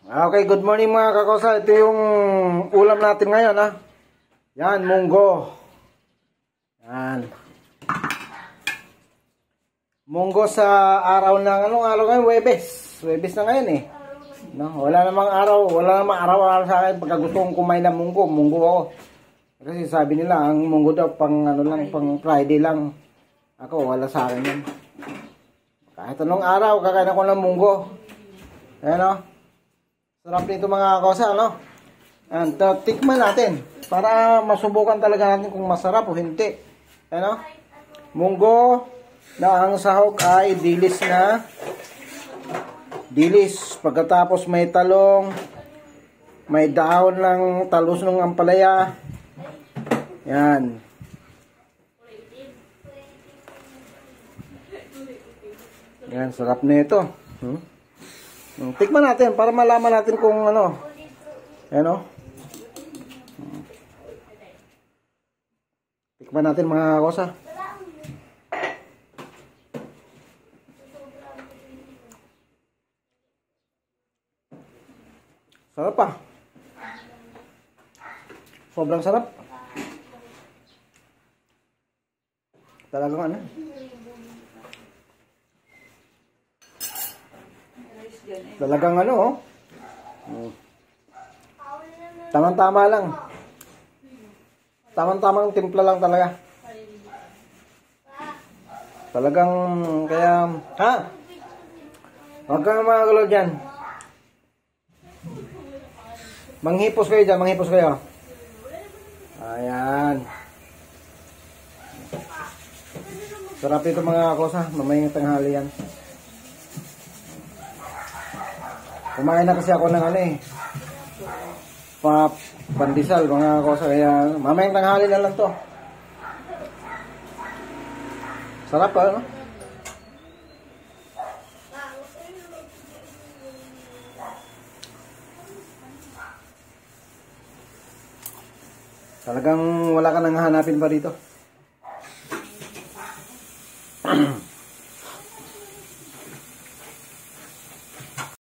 Okay, good morning mga kakosa. Ito yung ulam natin ngayon, ha. Yan, munggo. Yan. Munggo sa araw ng anong araw ngayon? Huwebes. Huwebes na ngayon eh. No, wala namang araw sa akin pagka gusto kong kumain ng munggo ako. Kasi sabi nila ang munggo daw pang ano lang, pang Friday lang. Ako wala sa akin yan. Kahit anong araw kakain ako ng munggo. Ayan o. Sarap nito mga kosa, no? Ayan, tikman natin para masubukan talaga natin kung masarap o hindi. Ayan o. Munggo na ang sahog ay dilis na. Dilis. Pagkatapos may talong, may dahon ng talus ng ampalaya. Yan. Yan, sarap na ito. Tikman natin para malaman natin kung ano. Ano? Tikman natin mga kosa. Sarap pa. Sobrang sarap. Talagang ano? Talagang ano, oh. Tamang-tama lang. Tamang-tamang timpla lang talaga. Talagang, kaya, ha? Huwag kang mga galaw dyan. Manghipos kayo dyan, manghipos kayo. Ayan. Sarap ito mga kosa, mamayang tanghali yan. Kumain na kasi ako ng ano eh, pandesal mga kosa, kaya mamayang tanghali na lang to. Sarap pa, no? Talagang wala ka nang hahanapin pa dito.